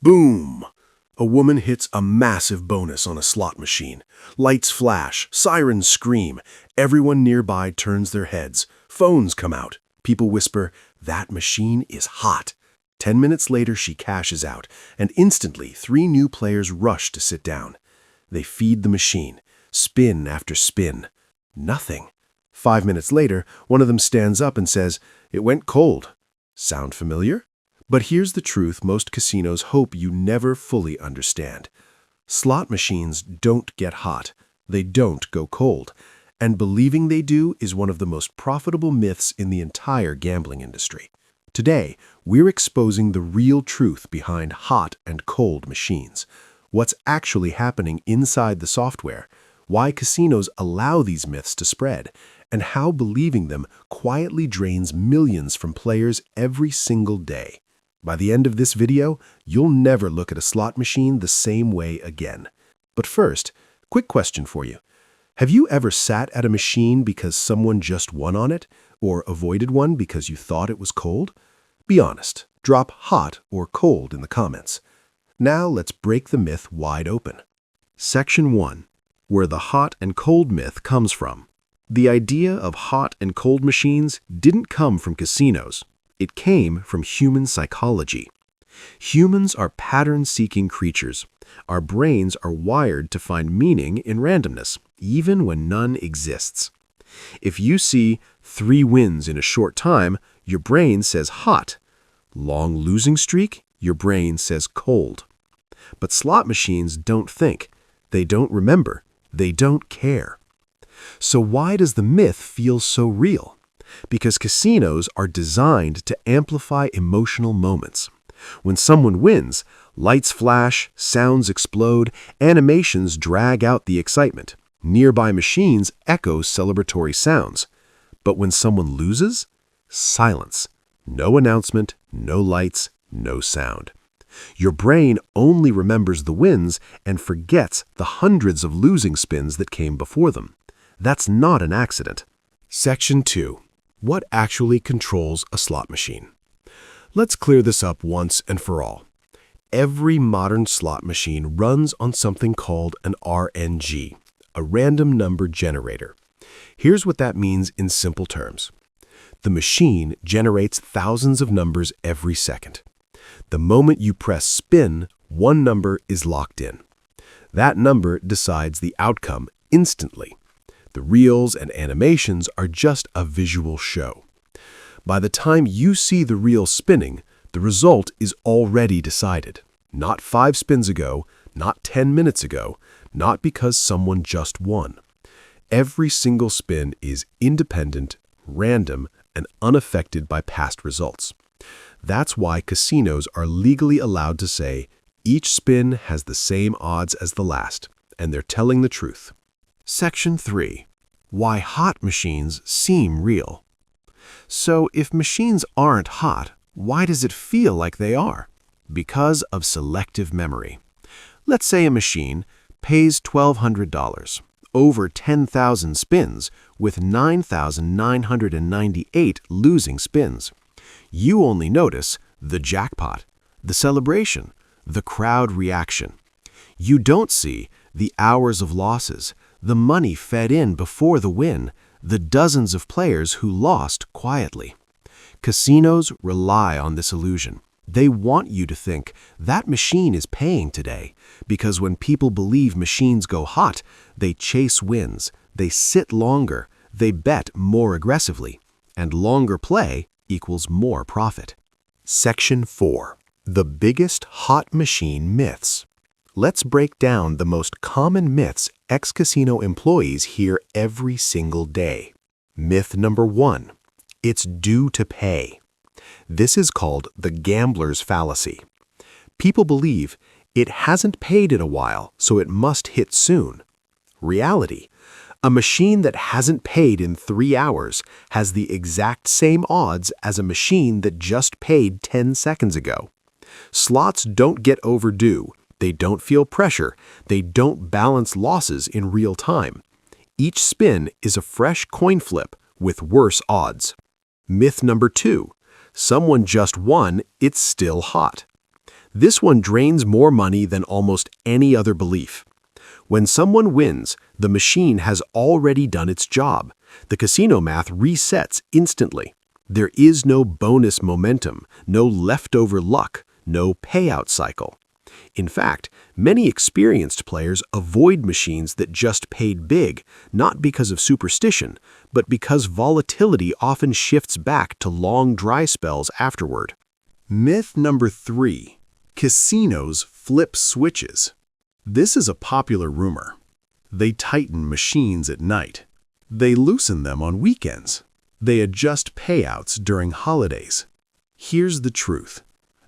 Boom! A woman hits a massive bonus on a slot machine. Lights flash, sirens scream. Everyone nearby turns their heads. Phones come out. People whisper, "That machine is hot." 10 minutes later, she cashes out, and instantly 3 new players rush to sit down. They feed the machine, spin after spin. Nothing. 5 minutes later, one of them stands up and says, "It went cold." Sound familiar? But here's the truth most casinos hope you never fully understand. Slot machines don't get hot. They don't go cold. And believing they do is one of the most profitable myths in the entire gambling industry. Today, we're exposing the real truth behind hot and cold machines. What's actually happening inside the software, why casinos allow these myths to spread, and how believing them quietly drains millions from players every single day. By the end of this video, you'll never look at a slot machine the same way again. But first, quick question for you. Have you ever sat at a machine because someone just won on it, or avoided one because you thought it was cold? Be honest. Drop hot or cold in the comments. Now let's break the myth wide open. Section 1. Where the hot and cold myth comes from. The idea of hot and cold machines didn't come from casinos. It came from human psychology. Humans are pattern-seeking creatures. Our brains are wired to find meaning in randomness, even when none exists. If you see 3 wins in a short time, your brain says hot. Long losing streak, your brain says cold. But slot machines don't think. They don't remember. They don't care. So why does the myth feel so real? Because casinos are designed to amplify emotional moments. When someone wins, lights flash, sounds explode, animations drag out the excitement. Nearby machines echo celebratory sounds. But when someone loses, silence. No announcement, no lights, no sound. Your brain only remembers the wins and forgets the hundreds of losing spins that came before them. That's not an accident. Section 2. What actually controls a slot machine? Let's clear this up once and for all. Every modern slot machine runs on something called an RNG, a random number generator. Here's what that means in simple terms. The machine generates thousands of numbers every second. The moment you press spin, one number is locked in. That number decides the outcome instantly. The reels and animations are just a visual show. By the time you see the reel spinning, the result is already decided. Not 5 spins ago, not 10 minutes ago, not because someone just won. Every single spin is independent, random, and unaffected by past results. That's why casinos are legally allowed to say, each spin has the same odds as the last, and they're telling the truth. Section 3. Why hot machines seem real. So if machines aren't hot, why does it feel like they are? Because of selective memory. Let's say a machine pays $1,200, over 10,000 spins, with 9,998 losing spins. You only notice the jackpot, the celebration, the crowd reaction. You don't see the hours of losses, the money fed in before the win, the dozens of players who lost quietly. Casinos rely on this illusion. They want you to think that machine is paying today, because when people believe machines go hot, they chase wins, they sit longer, they bet more aggressively, and longer play equals more profit. Section 4. The biggest hot machine myths. Let's break down the most common myths ex-casino employees hear every single day. Myth number 1. It's due to pay. This is called the gambler's fallacy. People believe it hasn't paid in a while, so it must hit soon. Reality: a machine that hasn't paid in 3 hours has the exact same odds as a machine that just paid 10 seconds ago. Slots don't get overdue. They don't feel pressure. They don't balance losses in real time. Each spin is a fresh coin flip with worse odds. Myth number 2. Someone just won, it's still hot. This one drains more money than almost any other belief. When someone wins, the machine has already done its job. The casino math resets instantly. There is no bonus momentum, no leftover luck, no payout cycle. In fact, many experienced players avoid machines that just paid big, not because of superstition, but because volatility often shifts back to long dry spells afterward. Myth number 3. Casinos flip switches. This is a popular rumor. They tighten machines at night. They loosen them on weekends. They adjust payouts during holidays. Here's the truth.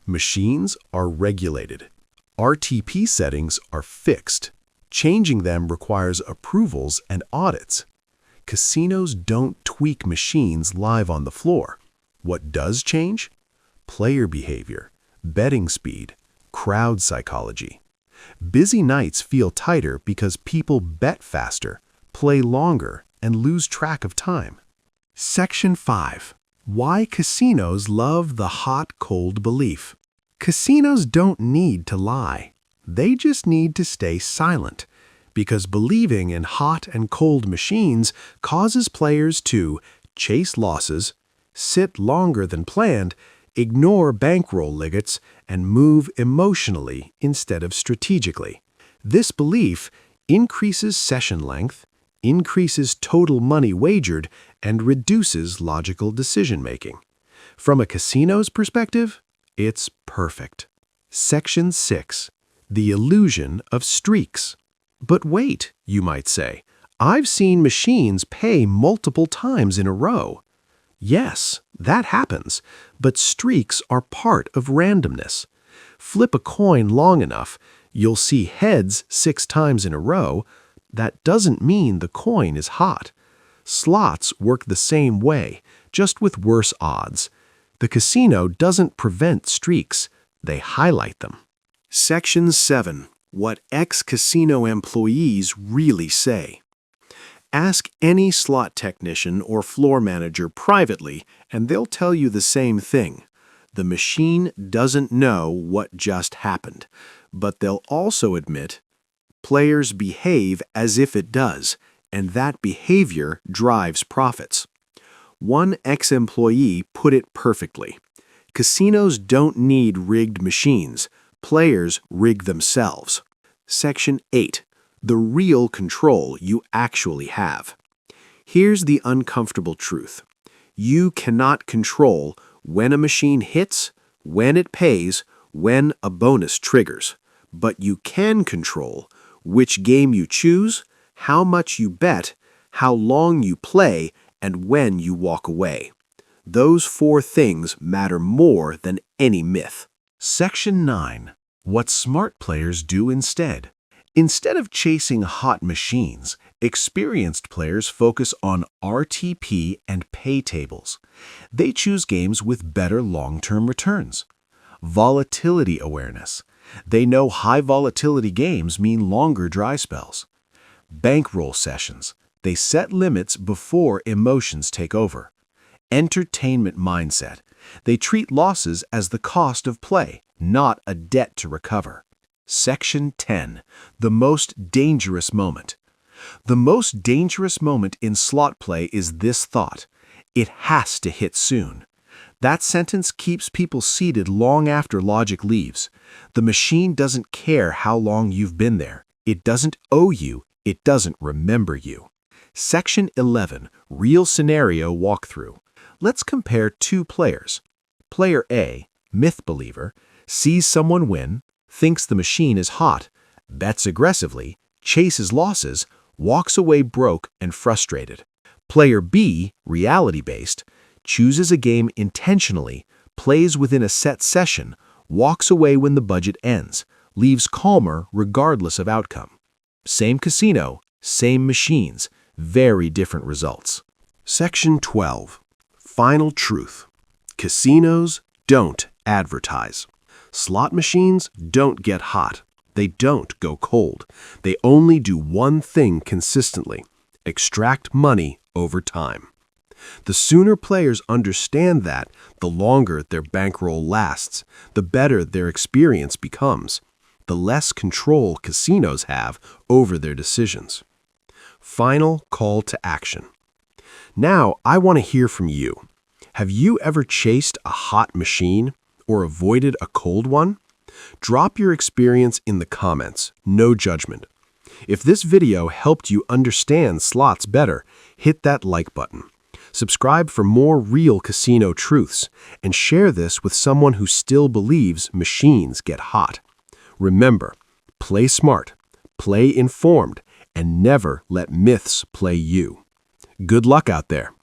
Machines are regulated. RTP settings are fixed. Changing them requires approvals and audits. Casinos don't tweak machines live on the floor. What does change? Player behavior, betting speed, crowd psychology. Busy nights feel tighter because people bet faster, play longer, and lose track of time. Section 5. Why casinos love the hot-cold belief. Casinos don't need to lie. They just need to stay silent, because believing in hot and cold machines causes players to chase losses, sit longer than planned, ignore bankroll limits, and move emotionally instead of strategically. This belief increases session length, increases total money wagered, and reduces logical decision-making. From a casino's perspective, it's perfect. Section 6. The illusion of streaks. But wait, you might say, I've seen machines pay multiple times in a row. Yes, that happens, but streaks are part of randomness. Flip a coin long enough, you'll see heads 6 times in a row. That doesn't mean the coin is hot. Slots work the same way, just with worse odds. The casino doesn't prevent streaks, they highlight them. Section 7. What ex-casino employees really say. Ask any slot technician or floor manager privately, and they'll tell you the same thing. The machine doesn't know what just happened, but they'll also admit players behave as if it does, and that behavior drives profits. One ex-employee put it perfectly. Casinos don't need rigged machines. Players rig themselves. Section 8. The real control you actually have. Here's the uncomfortable truth. You cannot control when a machine hits, when it pays, when a bonus triggers. But you can control which game you choose, how much you bet, how long you play, and when you walk away. Those 4 things matter more than any myth. Section 9. What smart players do instead. Instead of chasing hot machines, experienced players focus on RTP and pay tables. They choose games with better long-term returns. Volatility awareness. They know high volatility games mean longer dry spells. Bankroll sessions. They set limits before emotions take over. Entertainment mindset. They treat losses as the cost of play, not a debt to recover. Section 10. The most dangerous moment. The most dangerous moment in slot play is this thought. It has to hit soon. That sentence keeps people seated long after logic leaves. The machine doesn't care how long you've been there. It doesn't owe you. It doesn't remember you. Section 11. Real scenario walkthrough. Let's compare 2 players. Player A, myth believer, sees someone win, thinks the machine is hot, bets aggressively, chases losses, walks away broke and frustrated. Player B, reality-based, chooses a game intentionally, plays within a set session, walks away when the budget ends, leaves calmer regardless of outcome. Same casino, same machines, very different results. Section 12. Final truth. Casinos don't advertise. Slot machines don't get hot. They don't go cold. They only do one thing consistently: extract money over time. The sooner players understand that, the longer their bankroll lasts, the better their experience becomes, the less control casinos have over their decisions. Final call to action. Now, I want to hear from you. Have you ever chased a hot machine or avoided a cold one? Drop your experience in the comments, no judgment. If this video helped you understand slots better, hit that like button. Subscribe for more real casino truths, and share this with someone who still believes machines get hot. Remember, play smart, play informed, and never let myths play you. Good luck out there.